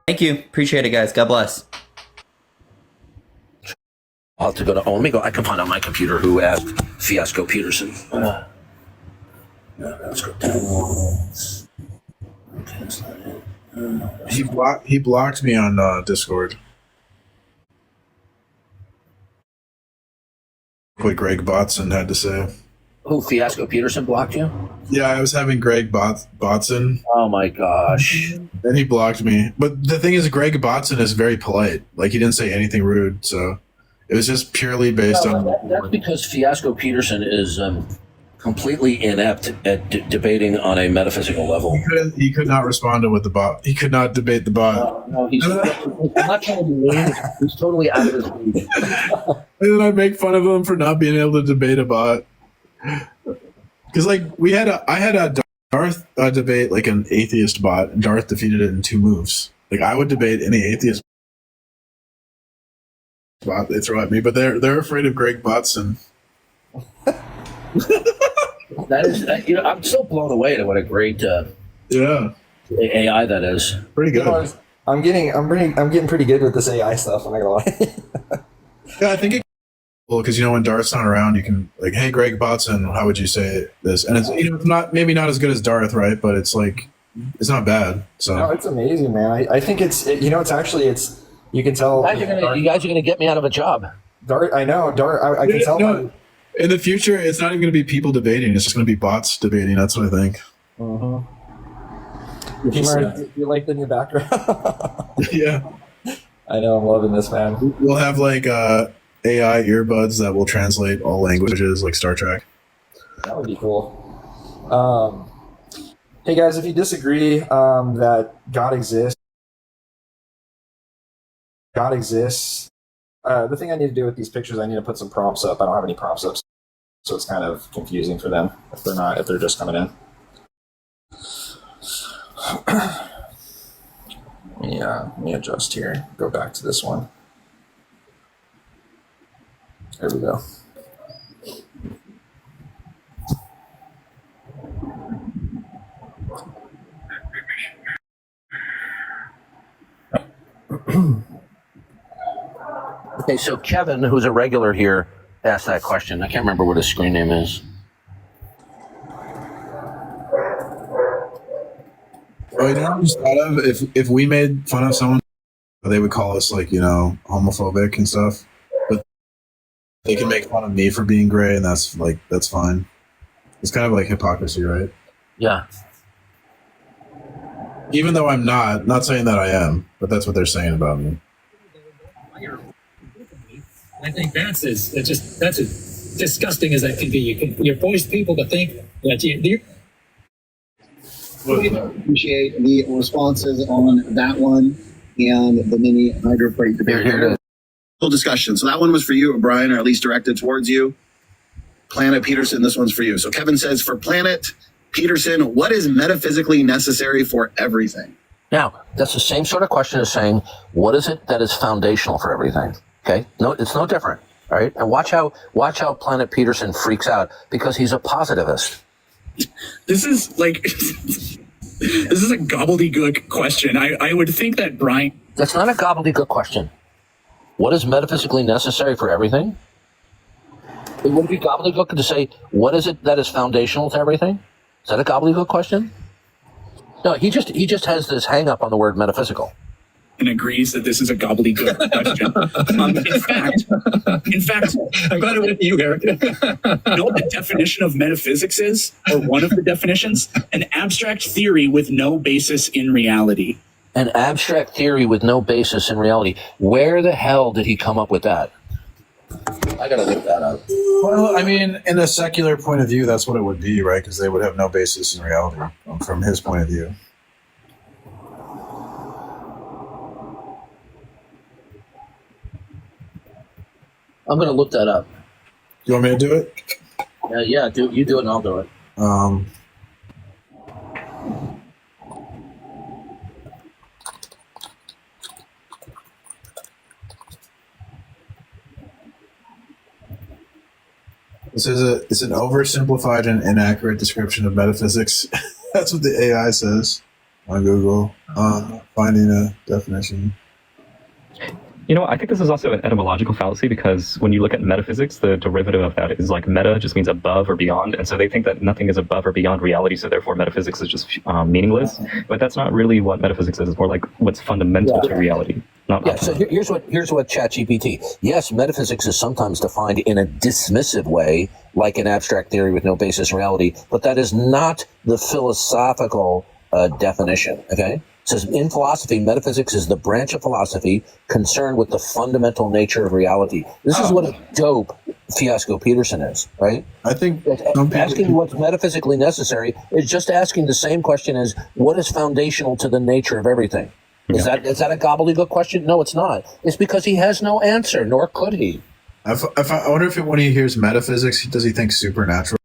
Thank you. Appreciate it, guys. God bless. I'll have to go to. Oh, let me go. I can find on my computer who asked Fiasco Peterson. Let's go down. Okay, that's not it. He blocked me on Discord. What Greg Botson had to say. Who, Fiasco Peterson blocked you? Yeah, I was having Greg Botson. Oh my gosh. And he blocked me. But the thing is, Greg Botson is very polite. Like, he didn't say anything rude, so it was just purely based on... That's because Fiasco Peterson is completely inept at debating on a metaphysical level. He could not respond to what the bot... He could not debate the bot. No, he's I'm not trying to be mean. He's totally out of his league. And then I make fun of him for not being able to debate a bot. Because, like, I had a Darth debate, like, an atheist bot, and Darth defeated it in 2 moves. Like, I would debate any atheist bot they throw at me, but they're afraid of Greg Botson. That is, I'm so blown away at what a great AI that is. Pretty good. You know, I'm getting pretty good with this AI stuff. I'm not gonna lie. Yeah, I think it's cool because when Darth's not around, you can like, hey, Greg Botson, how would you say this? And it's it's not maybe not as good as Darth, right? But it's like it's not bad. So no, it's amazing, man. I think it's you can tell. You guys are gonna get me out of a job. Darth, I know Darth. I can tell. No, in the future, it's not even going to be people debating. It's just going to be bots debating. That's what I think. You like the new background? Yeah. I know. I'm loving this, man. We'll have like AI earbuds that will translate all languages, like Star Trek. That would be cool. Hey guys, if you disagree that God exists, the thing I need to do with these pictures, I need to put some prompts up. I don't have any prompts up, so it's kind of confusing for them if they're just coming in. Let me adjust here. Go back to this one. There we go. Okay, so Kevin, who's a regular here, asked that question. I can't remember what his screen name is. Oh, I just thought of if we made fun of someone, they would call us like homophobic and stuff. But they can make fun of me for being gray, and that's fine. It's kind of like hypocrisy, right? Yeah. Even though I'm not saying that I am, but that's what they're saying about me. I think that's as disgusting as that can be. You force people to think that you appreciate the responses on that one and the mini hydrofreight debate. Full discussion. So that one was for you, Brian, or at least directed towards you. Planet Peterson, this one's for you. So Kevin says, for Planet Peterson, what is metaphysically necessary for everything? Now, that's the same sort of question as saying, what is it that is foundational for everything? Okay? No, it's no different. All right? And watch how Planet Peterson freaks out because he's a positivist. This is like this is a gobbledygook question. I would think that Brian. That's not a gobbledygook question. What is metaphysically necessary for everything? It would be gobbledygook to say, what is it that is foundational to everything? Is that a gobbledygook question? No, he just has this hang up on the word metaphysical. And agrees that this is a gobbledygook question. In fact, I'm glad it went with you, Eric. You know what the definition of metaphysics is, or one of the definitions? An abstract theory with no basis in reality. An abstract theory with no basis in reality. Where the hell did he come up with that? I gotta look that up. Well, I mean, in a secular point of view, that's what it would be, right? Because they would have no basis in reality from his point of view. I'm going to look that up. You want me to do it? Yeah, you do it and I'll do it. This is it's an oversimplified and inaccurate description of metaphysics. That's what the AI says on Google. Finding a definition. You know, I think this is also an etymological fallacy because when you look at metaphysics, the derivative of that is like meta just means above or beyond. And so they think that nothing is above or beyond reality. So therefore metaphysics is just meaningless. But that's not really what metaphysics is. It's more like what's fundamental to reality. Not So here's what ChatGPT. Yes, metaphysics is sometimes defined in a dismissive way, like an abstract theory with no basis in reality, but that is not the philosophical definition. Okay, it says in philosophy, metaphysics is the branch of philosophy concerned with the fundamental nature of reality. This is what a dope fiasco Peterson is, right? I think asking what's metaphysically necessary is just asking the same question as what is foundational to the nature of everything. Is that a gobbledygook question? No, it's not. It's because he has no answer, nor could he. I wonder if when he hears metaphysics, does he think supernatural?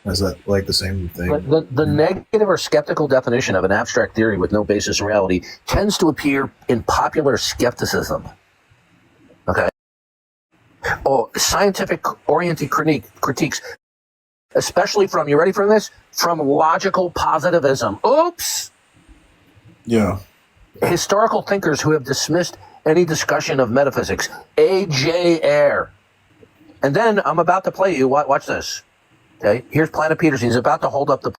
Is that like the same thing? The negative or skeptical definition of an abstract theory with no basis in reality tends to appear in popular skepticism. Okay? Or scientific-oriented critiques, especially from, you ready for this? From logical positivism. Oops! Yeah. Historical thinkers who have dismissed any discussion of metaphysics. A.J. Ayer. And then I'm about to play you. Watch this. Okay, here's Planet Peterson. He's about to hold up the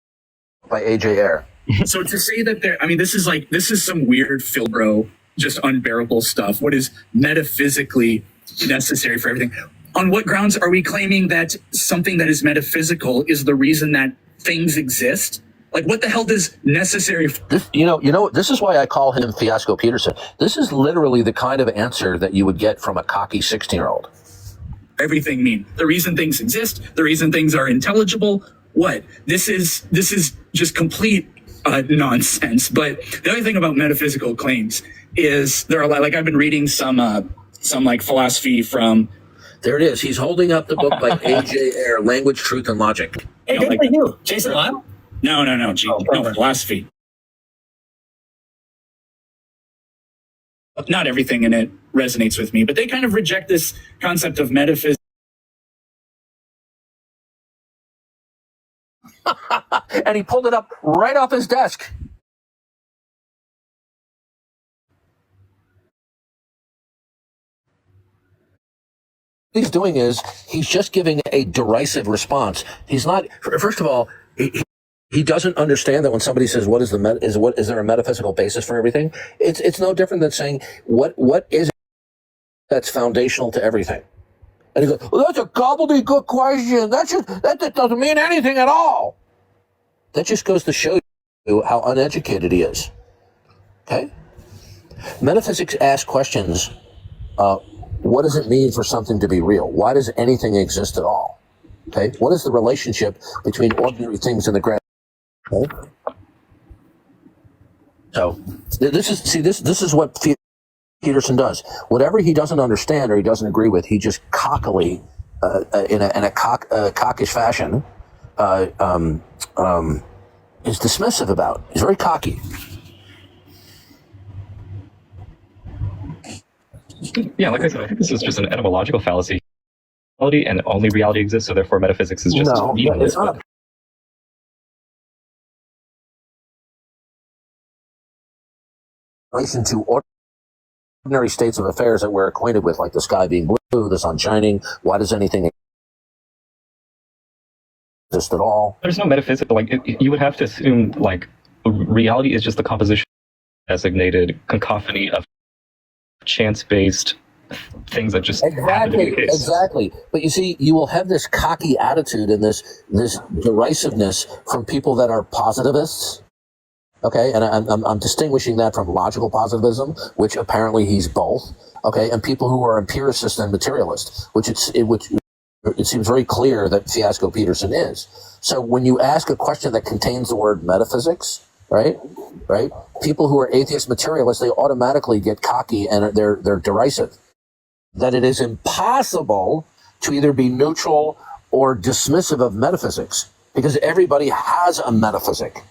by A.J. Ayer. So to say that this is some weird Philbro, just unbearable stuff. What is metaphysically necessary for everything? On what grounds are we claiming that something that is metaphysical is the reason that things exist? Like, what the hell does necessary? This, this is why I call him Fiasco Peterson. This is literally the kind of answer that you would get from a cocky 16-year-old. Everything mean? The reason things exist, the reason things are intelligible. What? This is just complete nonsense. But the other thing about metaphysical claims is there are like I've been reading some like philosophy from. There it is. He's holding up the book by A.J. Ayer, Language, Truth, and Logic. Hey, good for you, Jason Lyle. No, philosophy. Not everything in it resonates with me, but they kind of reject this concept of metaphysics. And he pulled it up right off his desk. What he's doing is he's just giving a derisive response. He's not. First of all, he doesn't understand that when somebody says, "What is is there a metaphysical basis for everything?" It's no different than saying, "What is it that's foundational to everything?" And he goes, "Well, that's a gobbledygook question. That doesn't mean anything at all." That just goes to show you how uneducated he is. Okay? Metaphysics asks questions. What does it mean for something to be real? Why does anything exist at all? Okay? What is the relationship between ordinary things and the grand? Okay? So this is what Peterson does. Whatever he doesn't understand or he doesn't agree with, he just cockily, in a cockish fashion, is dismissive about. He's very cocky. Yeah, like I said, I think this is just an etymological fallacy. And only reality exists, so therefore metaphysics is just meaningless. It's not. In relation to ordinary states of affairs that we're acquainted with, like the sky being blue, the sun shining. Why does anything exist at all? There's no metaphysical, you would have to assume, reality is just the composition designated cacophony of chance-based things that just happen to be the case. Exactly. But you see, you will have this cocky attitude and this derisiveness from people that are positivists. Okay, and I'm distinguishing that from logical positivism, which apparently he's both. Okay, and people who are empiricists and materialists, which it seems very clear that Fiasco Peterson is. So when you ask a question that contains the word metaphysics, right? People who are atheist materialists, they automatically get cocky and they're derisive. That it is impossible to either be neutral or dismissive of metaphysics because everybody has a metaphysic.